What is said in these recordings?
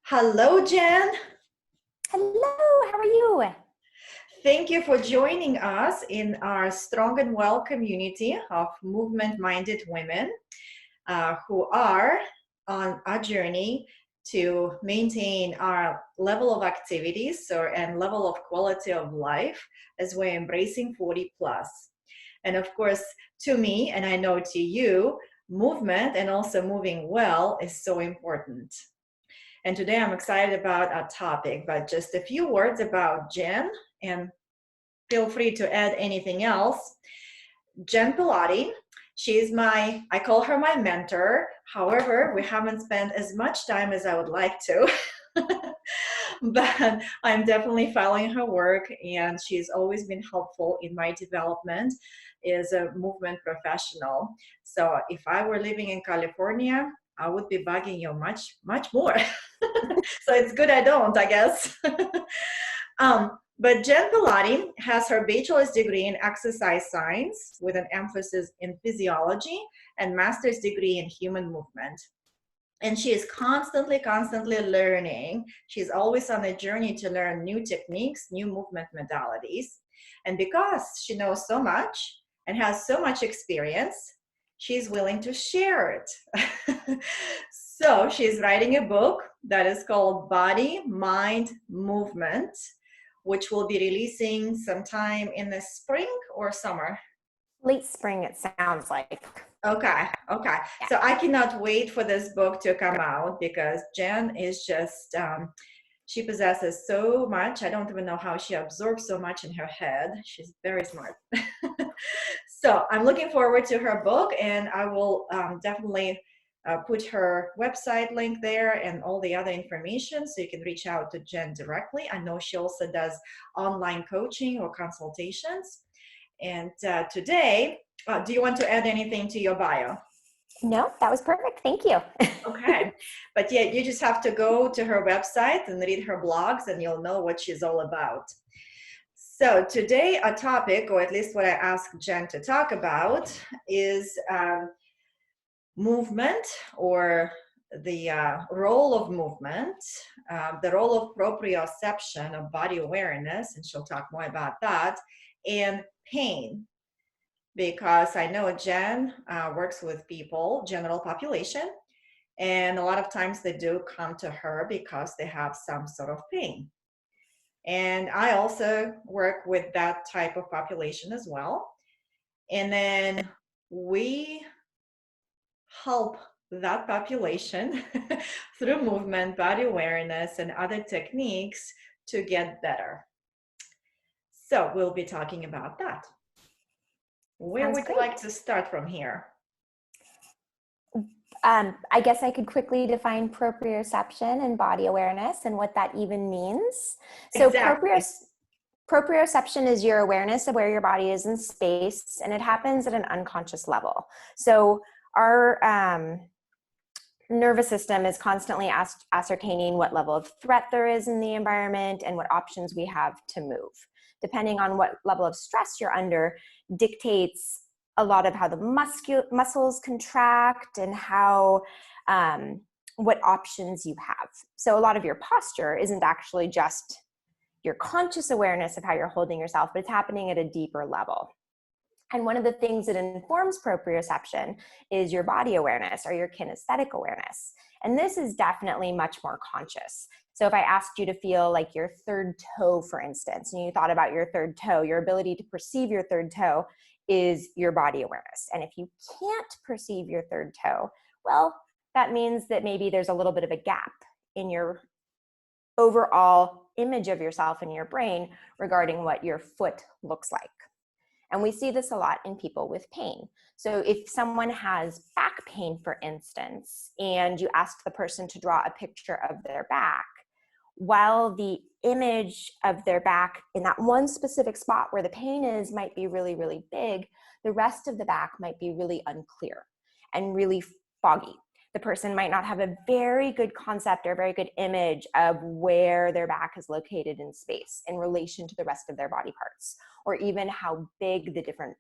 Hello, Jen. Hello, how are you? Thank you for joining us in our Strong and Well community of movement-minded women who are on a journey to maintain our level of activities and level of quality of life as we're embracing 40 plus. And of course, to me, and I know to you, movement and also moving well is so important. And today I'm excited about our topic, but just a few words about Jenn, and feel free to add anything else. Jenn Pilotti, I call her my mentor. However, we haven't spent as much time as I would like to. But I'm definitely following her work, and she's always been helpful in my development as a movement professional. So if I were living in California, I would be bugging you much, much more. So it's good I don't, I guess. But Jenn Pilotti has her bachelor's degree in exercise science with an emphasis in physiology and master's degree in human movement. And she is constantly learning. She's always on a journey to learn new techniques, new movement modalities. And because she knows so much and has so much experience, she's willing to share it. So she's writing a book that is called Body, Mind, Movement, which will be releasing sometime in the spring or summer. Late spring, it sounds like. Okay. Yeah. So I cannot wait for this book to come out because Jenn is just, she possesses so much. I don't even know how she absorbs so much in her head. She's very smart. So I'm looking forward to her book, and I will definitely put her website link there and all the other information so you can reach out to Jenn directly. I know she also does online coaching or consultations. And today, do you want to add anything to your bio? No, that was perfect. Thank you. Okay. But yeah, you just have to go to her website and read her blogs, and you'll know what she's all about. So today, a topic, or at least what I asked Jenn to talk about, is movement, or the role of movement, the role of proprioception, of body awareness, and she'll talk more about that, and pain. Because I know Jenn works with people, general population, and a lot of times they do come to her because they have some sort of pain. And I also work with that type of population as well. And then we help that population through movement, body awareness, and other techniques to get better. So we'll be talking about that. Where Sounds would you great. like to start from here? I guess I could quickly define proprioception and body awareness and what that even means. So Exactly. proprioception is your awareness of where your body is in space, and it happens at an unconscious level. So our nervous system is constantly ascertaining what level of threat there is in the environment and what options we have to move. Depending on what level of stress you're under dictates a lot of how the muscles contract and how what options you have. So a lot of your posture isn't actually just your conscious awareness of how you're holding yourself, but it's happening at a deeper level. And one of the things that informs proprioception is your body awareness or your kinesthetic awareness. And this is definitely much more conscious. So if I asked you to feel like your third toe, for instance, and you thought about your third toe, your ability to perceive your third toe is your body awareness. And if you can't perceive your third toe, well, that means that maybe there's a little bit of a gap in your overall image of yourself in your brain regarding what your foot looks like. And we see this a lot in people with pain. So if someone has back pain, for instance, and you ask the person to draw a picture of their back, while the image of their back in that one specific spot where the pain is might be really, really big, the rest of the back might be really unclear and really foggy. The person might not have a very good concept or a very good image of where their back is located in space in relation to the rest of their body parts, or even how big the different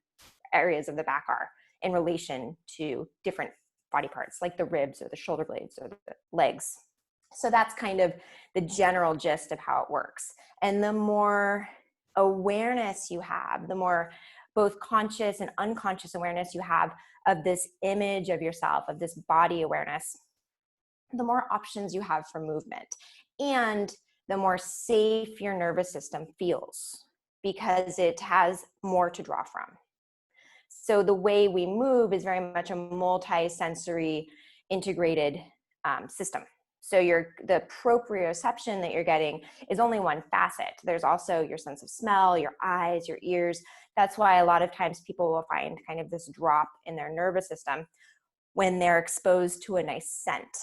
areas of the back are in relation to different body parts, like the ribs or the shoulder blades or the legs. So that's kind of the general gist of how it works. And the more awareness you have, the more both conscious and unconscious awareness you have of this image of yourself, of this body awareness, the more options you have for movement. And the more safe your nervous system feels because it has more to draw from. So the way we move is very much a multi-sensory integrated system. So the proprioception that you're getting is only one facet. There's also your sense of smell, your eyes, your ears. That's why a lot of times people will find kind of this drop in their nervous system when they're exposed to a nice scent,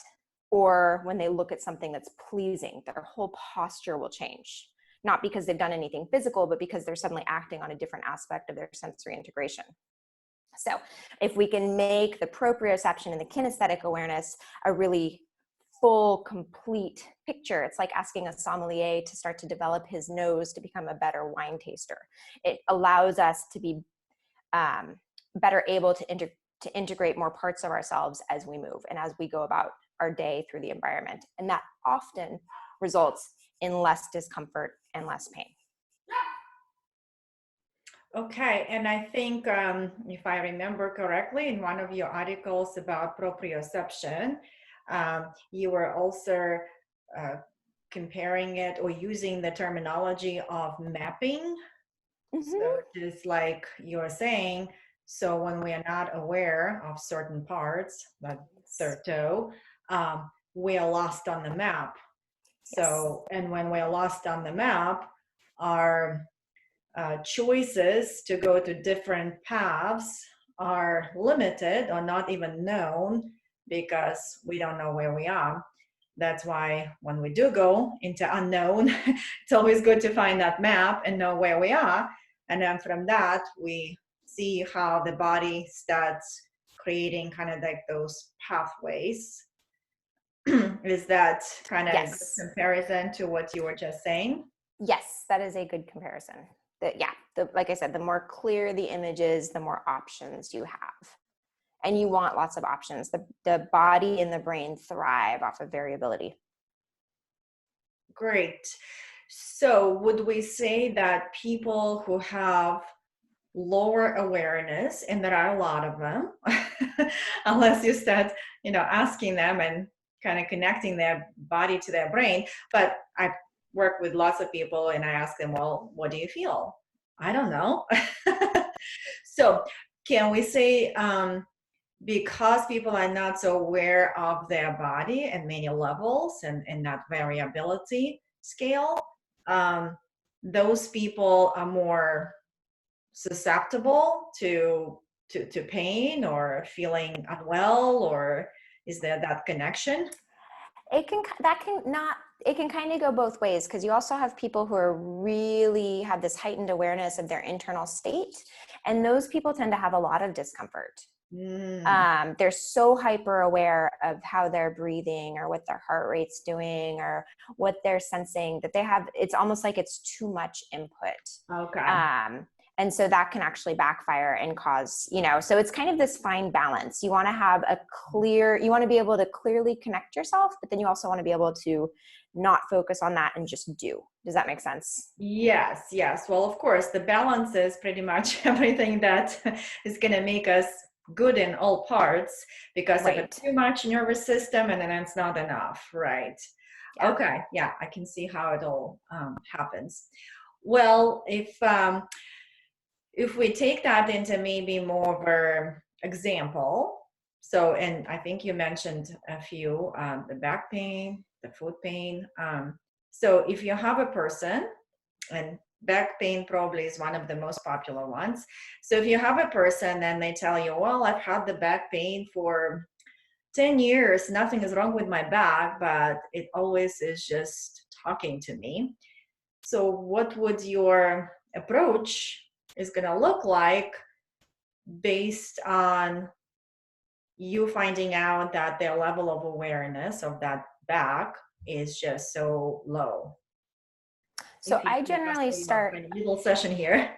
or when they look at something that's pleasing. Their whole posture will change, not because they've done anything physical, but because they're suddenly acting on a different aspect of their sensory integration. So if we can make the proprioception and the kinesthetic awareness a really full, complete picture, it's like asking a sommelier to start to develop his nose to become a better wine taster. It allows us to be better able to integrate more parts of ourselves as we move and as we go about our day through the environment. And that often results in less discomfort and less pain. Okay, and I think if I remember correctly, in one of your articles about proprioception, you were also comparing it or using the terminology of mapping. Mm-hmm. So just like you're saying, so when we are not aware of certain parts, like third toe, we are lost on the map. So, and when we're lost on the map, our choices to go to different paths are limited or not even known because we don't know where we are. That's why when we do go into unknown, it's always good to find that map and know where we are. And then from that, we see how the body starts creating kind of like those pathways. Is that kind of a good comparison to what you were just saying? Yes, that is a good comparison. Like I said, the more clear the image is, the more options you have. And you want lots of options. The body and the brain thrive off of variability. Great. So would we say that people who have lower awareness, and there are a lot of them, unless you start, asking them and kind of connecting their body to their brain, but I work with lots of people and I ask them, well, what do you feel? I don't know. So can we say, because people are not so aware of their body and many levels and that variability scale, those people are more susceptible to pain or feeling unwell, or is there that connection? It can kind of go both ways, because you also have people who are really have this heightened awareness of their internal state, and those people tend to have a lot of discomfort. They're so hyper aware of how they're breathing or what their heart rate's doing or what they're sensing that it's almost like it's too much input. Okay. And so that can actually backfire and cause, so it's kind of this fine balance. You want to have you want to be able to clearly connect yourself, but then you also want to be able to not focus on that and just do. Does that make sense? Yes. Well, of course, the balance is pretty much everything that is going to make us good in all parts, because if it's too much nervous system and then it's not enough, right? Yeah. Okay. Yeah, I can see how it all happens. Well, if we take that into maybe more of an example, so, and I think you mentioned a few, the back pain, the foot pain. So if you have a person, and back pain probably is one of the most popular ones. So if you have a person and they tell you, well, I've had the back pain for 10 years, nothing is wrong with my back, but it always is just talking to me. So what would your approach is going to look like based on you finding out that their level of awareness of that back is just so low? So I generally start a little session here.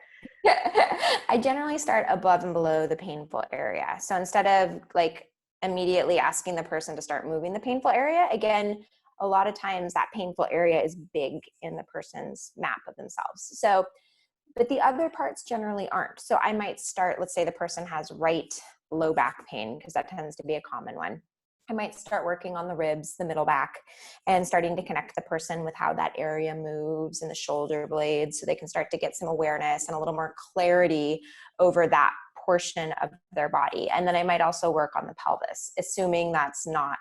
I generally start above and below the painful area. So instead of like immediately asking the person to start moving the painful area, again, a lot of times that painful area is big in the person's map of themselves. So, but the other parts generally aren't. So I might start, let's say the person has right low back pain, because that tends to be a common one. I might start working on the ribs, the middle back, and starting to connect the person with how that area moves and the shoulder blades, so they can start to get some awareness and a little more clarity over that portion of their body. And then I might also work on the pelvis, assuming that's not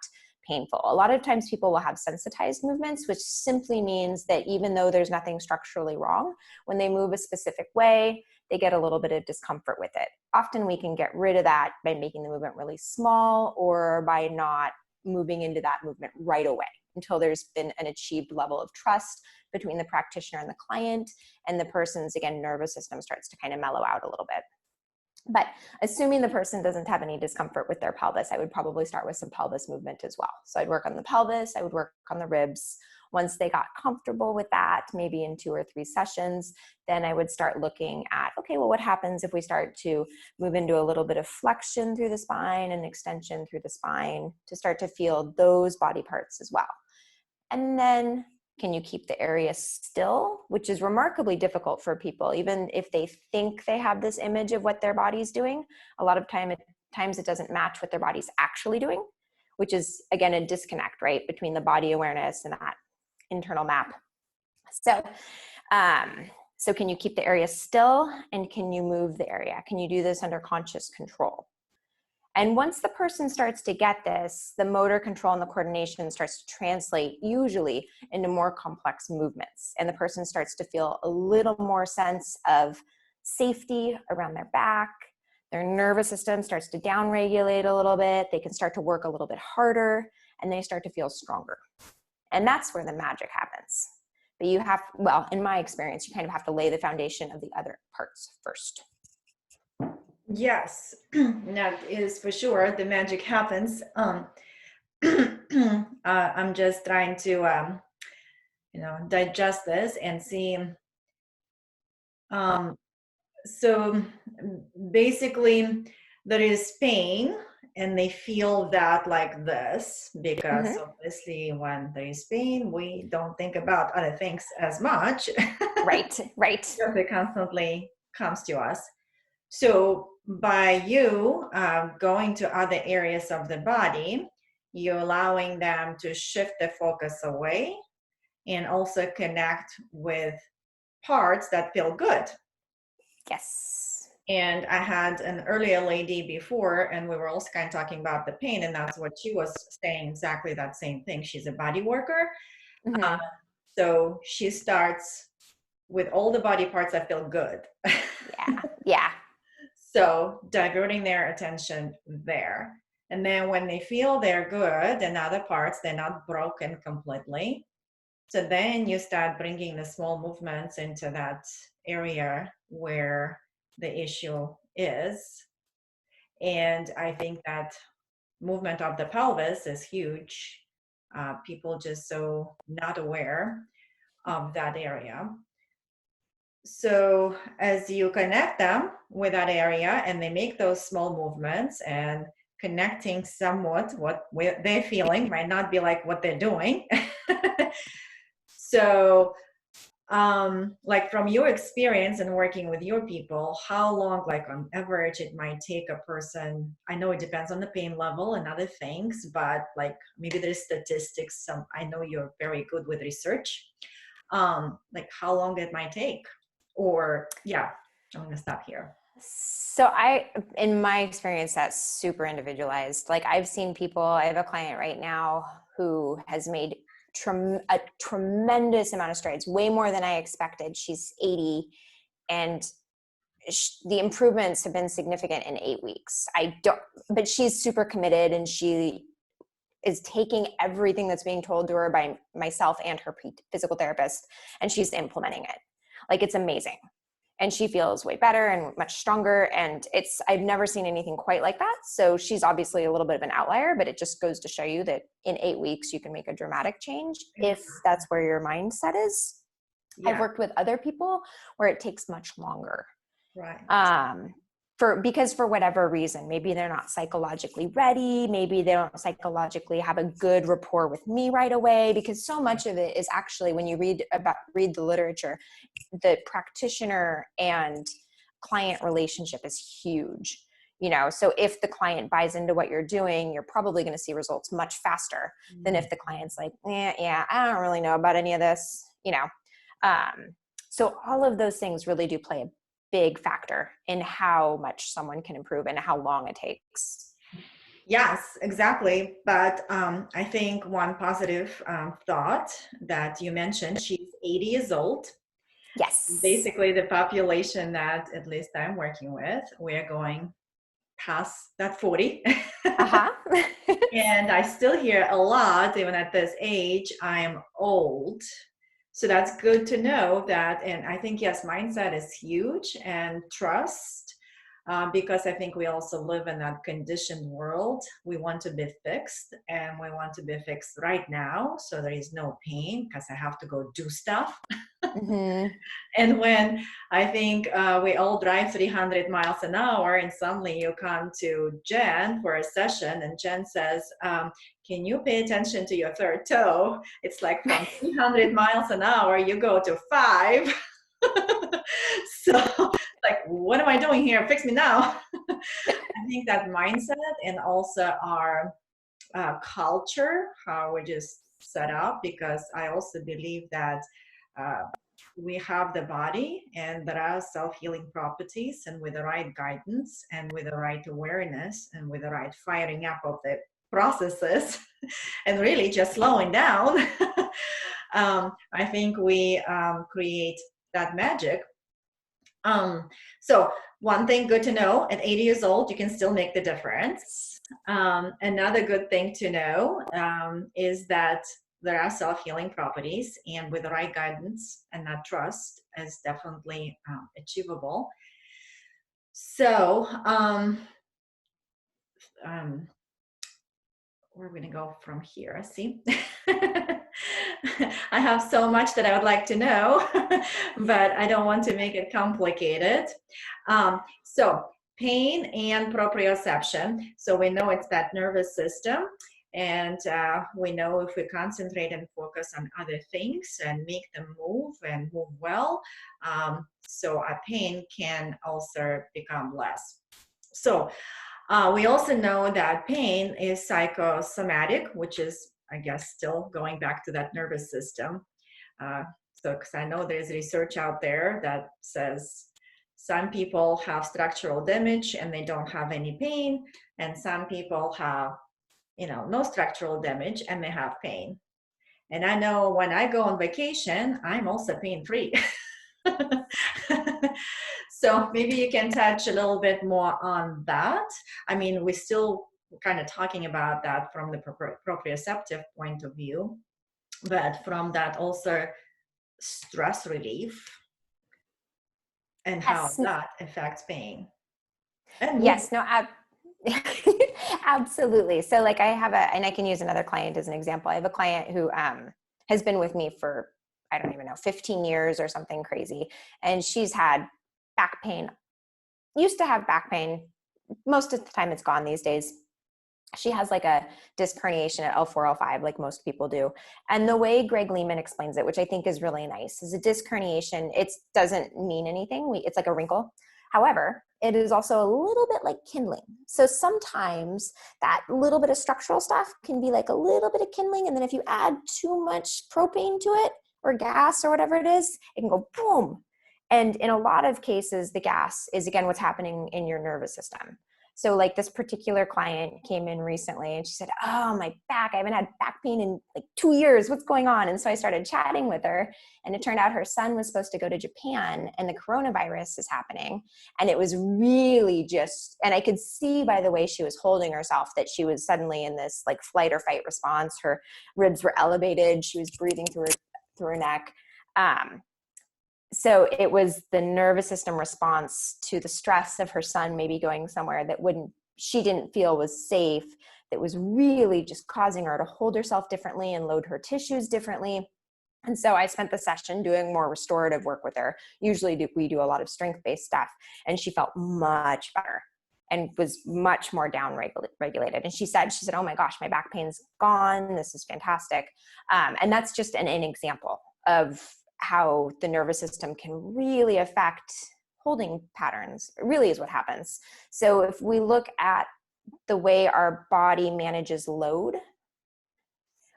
painful. A lot of times people will have sensitized movements, which simply means that even though there's nothing structurally wrong, when they move a specific way, they get a little bit of discomfort with it. Often we can get rid of that by making the movement really small, or by not moving into that movement right away until there's been an achieved level of trust between the practitioner and the client, and the person's, again, nervous system starts to kind of mellow out a little bit. But assuming the person doesn't have any discomfort with their pelvis, I would probably start with some pelvis movement as well. So I'd work on the pelvis, I would work on the ribs. Once they got comfortable with that, maybe in 2 or 3 sessions, then I would start looking at, okay, well, what happens if we start to move into a little bit of flexion through the spine and extension through the spine to start to feel those body parts as well. And then can you keep the area still, which is remarkably difficult for people, even if they think they have this image of what their body's doing. A lot of times it doesn't match what their body's actually doing, which is, again, a disconnect, right, between the body awareness and that internal map. So, so can you keep the area still, and can you move the area? Can you do this under conscious control? And once the person starts to get this, the motor control and the coordination starts to translate usually into more complex movements. And the person starts to feel a little more sense of safety around their back. Their nervous system starts to downregulate a little bit. They can start to work a little bit harder, and they start to feel stronger. And that's where the magic happens. But you have, well, in my experience, you kind of have to lay the foundation of the other parts first. Yes, that is for sure. The magic happens. I'm just trying to, digest this and see. So basically, there is pain, and they feel that like this, because obviously when there is pain, we don't think about other things as much. Right. Because it constantly comes to us. So by you going to other areas of the body, you're allowing them to shift the focus away and also connect with parts that feel good. Yes. And I had an earlier lady before, and we were also kind of talking about the pain, and that's what she was saying, exactly that same thing. She's a body worker. So she starts with all the body parts that feel good. Yeah. So diverting their attention there. And then when they feel they're good and other parts, they're not broken completely. So then you start bringing the small movements into that area where the issue is. And I think that movement of the pelvis is huge. People just so not aware of that area. So as you connect them with that area and they make those small movements and connecting somewhat what they're feeling might not be like what they're doing. So like from your experience and working with your people, how long, like on average, it might take a person? I know it depends on the pain level and other things, but like maybe there's statistics. I know you're very good with research. Like how long it might take? Or yeah, I'm gonna stop here. So in my experience, that's super individualized. Like I've seen people, I have a client right now who has made a tremendous amount of strides, way more than I expected. She's 80, and the improvements have been significant in 8 weeks. But she's super committed, and she is taking everything that's being told to her by myself and her physical therapist, and she's implementing it. Like it's amazing. And she feels way better and much stronger. And I've never seen anything quite like that. So she's obviously a little bit of an outlier, but it just goes to show you that in 8 weeks, you can make a dramatic change if that's where your mindset is. Yeah. I've worked with other people where it takes much longer. Right. because for whatever reason, maybe they're not psychologically ready, maybe they don't psychologically have a good rapport with me right away, because so much of it is actually, when you read the literature, the practitioner and client relationship is huge. So if the client buys into what you're doing, you're probably going to see results much faster than if the client's like, yeah, I don't really know about any of this. So all of those things really do play a big factor in how much someone can improve and how long it takes. Yes, exactly. But I think one positive thought that you mentioned, she's 80 years old. Yes. Basically, the population that at least I'm working with, we're going past that 40. Uh-huh. And I still hear a lot, even at this age, I'm old. So that's good to know that. And I think, yes, mindset is huge, and trust, because I think we also live in that conditioned world. We want to be fixed, and we want to be fixed right now. So there is no pain because I have to go do stuff. Mm-hmm. And when I think we all drive 300 miles an hour, and suddenly you come to Jenn for a session, and Jenn says, can you pay attention to your third toe? It's like from 300 miles an hour, you go to 5. So, like, what am I doing here? Fix me now. I think that mindset, and also our culture, how we're just set up, because I also believe that uh, we have the body, and there are self-healing properties, and with the right guidance and with the right awareness and with the right firing up of the processes and really just slowing down, I think we create that magic. So one thing good to know, at 80 years old, you can still make the difference. Another good thing to know is that there are self-healing properties, and with the right guidance and that trust is definitely achievable. So where are we going to go from here? I see. I have so much that I would like to know, but I don't want to make it complicated. So pain and proprioception. So we know it's that nervous system, and we know if we concentrate and focus on other things and make them move and move well, so our pain can also become less. So we also know that pain is psychosomatic, which is, I guess, still going back to that nervous system. So, because I know there's research out there that says some people have structural damage and they don't have any pain, and some people have, no structural damage and they have pain. And I know when I go on vacation, I'm also pain-free. So maybe you can touch a little bit more on that. I mean, we're still kind of talking about that from the proprioceptive point of view, but from that also stress relief and how Yes. that affects pain and movement. Yes. No, absolutely. So like and I can use another client as an example. I have a client who has been with me for, I don't even know, 15 years or something crazy. And she's had back pain, used to have back pain. Most of the time it's gone these days. She has like a disc herniation at L4, L5, like most people do. And the way Greg Lehman explains it, which I think is really nice, is a disc herniation, it doesn't mean anything. It's like a wrinkle. However, it is also a little bit like kindling. So sometimes that little bit of structural stuff can be like a little bit of kindling. And then if you add too much propane to it or gas or whatever it is, it can go boom. And in a lot of cases, the gas is, again, what's happening in your nervous system. So like this particular client came in recently and she said, oh, my back, I haven't had back pain in like 2 years. What's going on? And so I started chatting with her, and it turned out her son was supposed to go to Japan and the coronavirus is happening. And it was really just, and I could see by the way she was holding herself that she was suddenly in this like flight or fight response. Her ribs were elevated. She was breathing through her neck. So it was the nervous system response to the stress of her son maybe going somewhere that she didn't feel was safe, that was really just causing her to hold herself differently and load her tissues differently. And so I spent the session doing more restorative work with her. Usually we do a lot of strength-based stuff, and she felt much better and was much more down regulated. And she said, oh my gosh, my back pain's gone. This is fantastic. And that's just an example of how the nervous system can really affect holding patterns. It really is what happens. So if we look at the way our body manages load,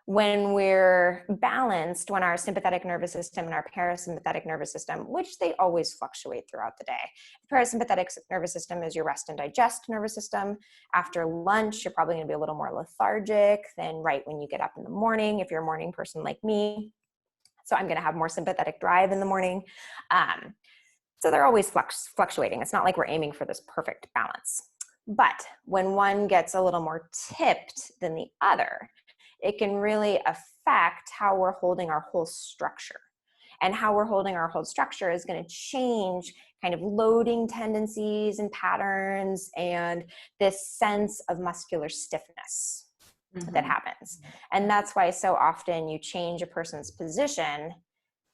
when we're balanced, when our sympathetic nervous system and our parasympathetic nervous system, which they always fluctuate throughout the day. The parasympathetic nervous system is your rest and digest nervous system. After lunch, you're probably going to be a little more lethargic than right when you get up in the morning, if you're a morning person like me. So I'm going to have more sympathetic drive in the morning. So they're always fluctuating. It's not like we're aiming for this perfect balance. But when one gets a little more tipped than the other, it can really affect how we're holding our whole structure. And how we're holding our whole structure is going to change kind of loading tendencies and patterns and this sense of muscular stiffness that happens. And that's why so often you change a person's position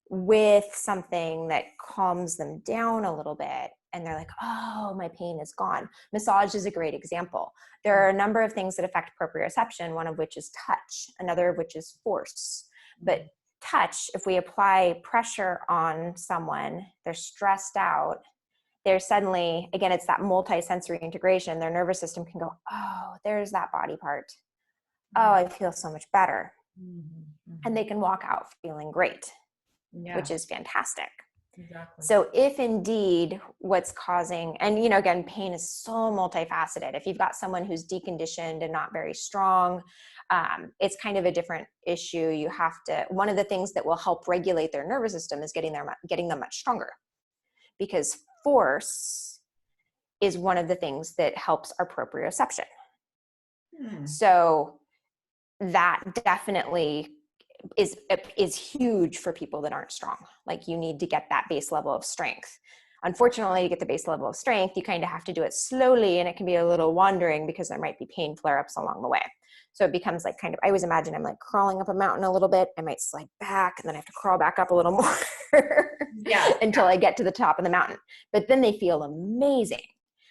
with something that calms them down a little bit. And they're like, oh, my pain is gone. Massage is a great example. There are a number of things that affect proprioception, one of which is touch, another of which is force. But touch, if we apply pressure on someone, they're stressed out, they're suddenly, again, it's that multi-sensory integration. Their nervous system can go, oh, there's that body part. Oh, I feel so much better. And they can walk out feeling great, which is fantastic. Exactly. So if indeed what's causing, and again, pain is so multifaceted. If you've got someone who's deconditioned and not very strong, it's kind of a different issue. You have to, one of the things that will help regulate their nervous system is getting them much stronger, because force is one of the things that helps our proprioception. So that definitely is huge for people that aren't strong. Like, you need to get that base level of strength. Unfortunately, to get the base level of strength, you kind of have to do it slowly, and it can be a little wandering because there might be pain flare-ups along the way. So it becomes like kind of, I always imagine I'm like crawling up a mountain a little bit. I might slide back, and then I have to crawl back up a little more until I get to the top of the mountain. But then they feel amazing.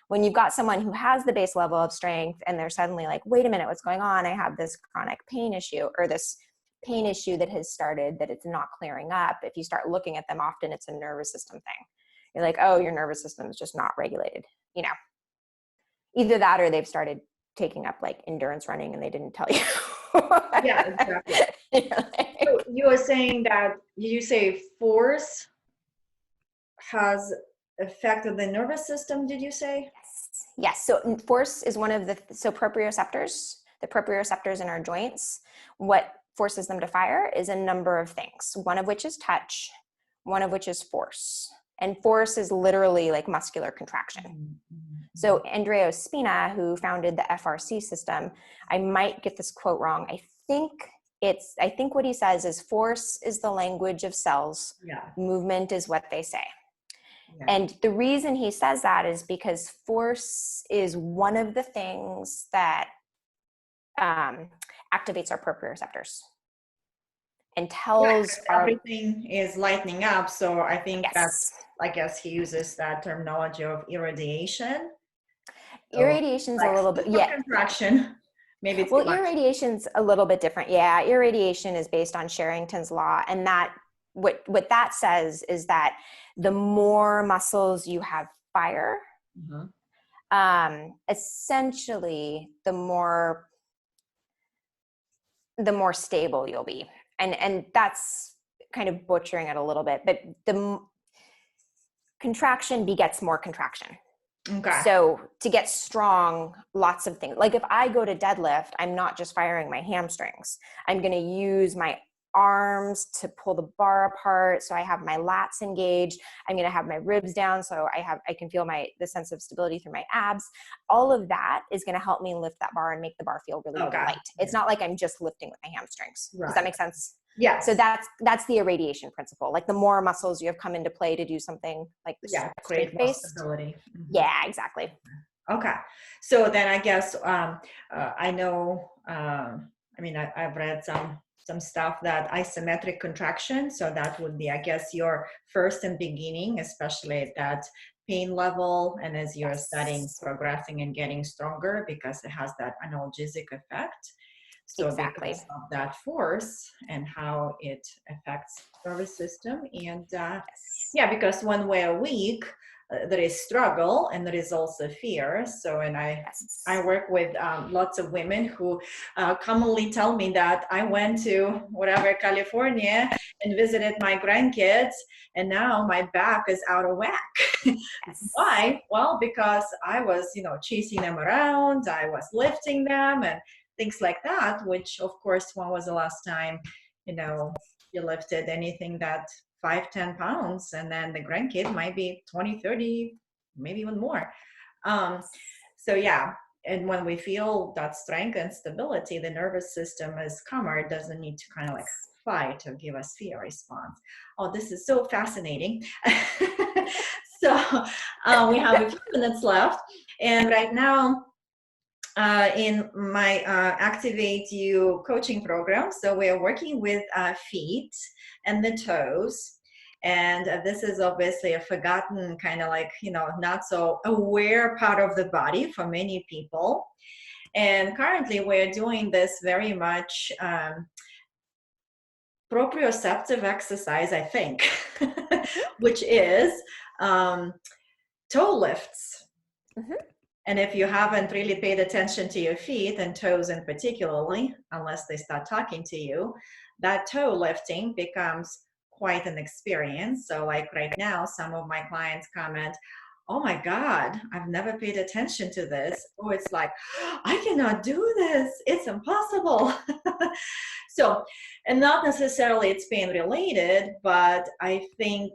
When you've got someone who has the base level of strength and they're suddenly like, wait a minute, what's going on? I have this chronic pain issue, or this pain issue that has started that it's not clearing up. If you start looking at them, often it's a nervous system thing. You're like, oh, your nervous system is just not regulated. Either that or they've started taking up like endurance running and they didn't tell you. Yeah, exactly. So you were saying that, you say force has affected the nervous system, did you say? Yes. So force is one of the proprioceptors, the proprioceptors in our joints. What forces them to fire is a number of things, one of which is touch, one of which is force. And force is literally like muscular contraction. So Andrea Spina, who founded the FRC system, I might get this quote wrong. I think what he says is, force is the language of cells. Movement is what they say. And the reason he says that is because force is one of the things that activates our proprioceptors and tells everything is lightening up. So I think I guess he uses that terminology of irradiation. Irradiation's a little bit, contraction. Maybe it's irradiation's a little bit different. Yeah, irradiation is based on Sherrington's law, and that what that says is that the more muscles you have fire, essentially the more stable you'll be. And that's kind of butchering it a little bit, but the contraction begets more contraction. Okay. So to get strong, lots of things. Like if I go to deadlift, I'm not just firing my hamstrings. I'm going to use my arms to pull the bar apart, so I have my lats engaged. I'm going to have my ribs down, so I can feel the sense of stability through my abs. All of that is going to help me lift that bar and make the bar feel really, really light. It's not like I'm just lifting with my hamstrings. Does that make sense? Yeah. So that's the irradiation principle. Like the more muscles you have come into play to do something like this, create more stability. Yeah, exactly. Okay. So then I guess I know. I've read some some stuff that isometric contraction. So that would be, I guess, your first and beginning, especially at that pain level. And as you're studying, progressing and getting stronger, because it has that analgesic effect. So Exactly. because of that force and how it affects nervous system. And yeah, because when we're weak, there is struggle and there is also fear. So, and I work with lots of women who commonly tell me that I went to whatever, California, and visited my grandkids, and now my back is out of whack. Why? Well, because I was, chasing them around, I was lifting them and things like that, which of course, when was the last time, you lifted anything that 5-10 pounds, and then the grandkid might be 20-30, maybe even more. So yeah, and when we feel that strength and stability, the nervous system is calmer. It doesn't need to kind of like fight or give us fear response. Oh, this is so fascinating. So we have a few minutes left, and right now in my Activate You coaching program, so we are working with feet and the toes. And this is obviously a forgotten kind of like, not so aware part of the body for many people. And currently we're doing this very much proprioceptive exercise, I think, which is toe lifts. Mm-hmm. And if you haven't really paid attention to your feet and toes in particularly, unless they start talking to you, that toe lifting becomes quite an experience. So like right now, some of my clients comment, oh my God, I've never paid attention to this. Oh, it's like, I cannot do this. It's impossible. So, and not necessarily it's pain related, but I think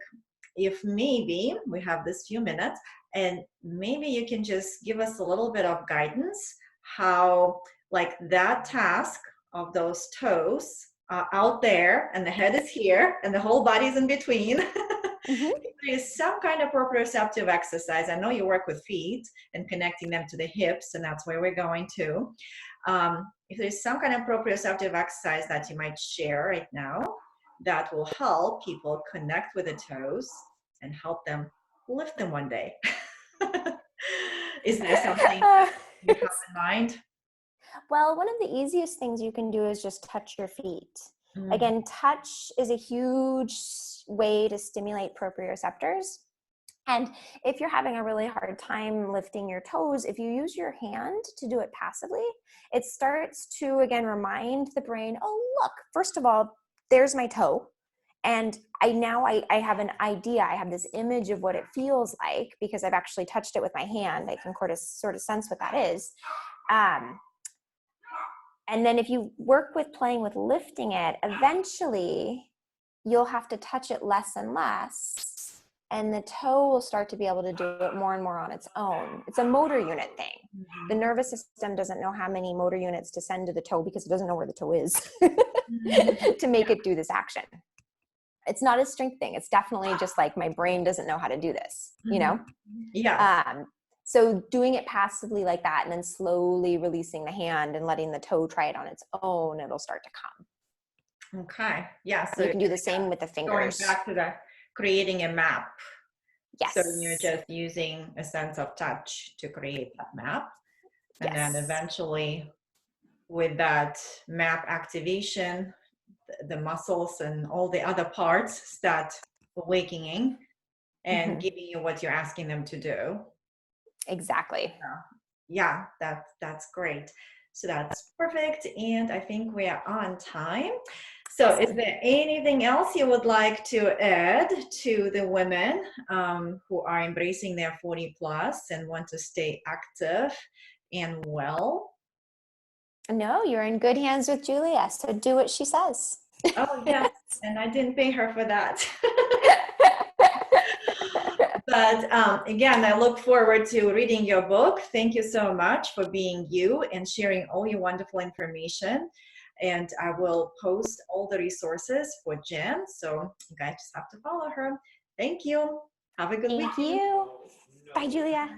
if maybe we have this few minutes, and maybe you can just give us a little bit of guidance how like that task of those toes out there and the head is here and the whole body's in between. Mm-hmm. There is some kind of proprioceptive exercise. I know you work with feet and connecting them to the hips, and that's where we're going to. If there's some kind of proprioceptive exercise that you might share right now that will help people connect with the toes and help them lift them one day. Is there something you have in mind? Well, one of the easiest things you can do is just touch your feet. Mm. Again, touch is a huge way to stimulate proprioceptors. And if you're having a really hard time lifting your toes, if you use your hand to do it passively, it starts to, again, remind the brain, oh, look, first of all, there's my toe. And I have an idea. I have this image of what it feels like because I've actually touched it with my hand. I can sort of sense what that is. And then if you work with playing with lifting it, eventually you'll have to touch it less and less. And the toe will start to be able to do it more and more on its own. It's a motor unit thing. Mm-hmm. The nervous system doesn't know how many motor units to send to the toe because it doesn't know where the toe is to make it do this action. It's not a strength thing. It's definitely just like my brain doesn't know how to do this, you know? Yeah. So doing it passively like that and then slowly releasing the hand and letting the toe try it on its own, it'll start to come. Okay. Yeah. So you can do the same with the fingers. Going back to the creating a map. Yes. So you're just using a sense of touch to create that map. And then eventually with that map activation, the muscles and all the other parts start awakening and giving you what you're asking them to do. Exactly. Yeah, that's great. So that's perfect. And I think we are on time. So is there anything else you would like to add to the women who are embracing their 40 plus and want to stay active and well? No, you're in good hands with Julia. So do what she says. Oh, yes. And I didn't pay her for that. But again, I look forward to reading your book. Thank you so much for being you and sharing all your wonderful information. And I will post all the resources for Jen. So you guys just have to follow her. Thank you. Have a good week. Thank you. Bye, Julia.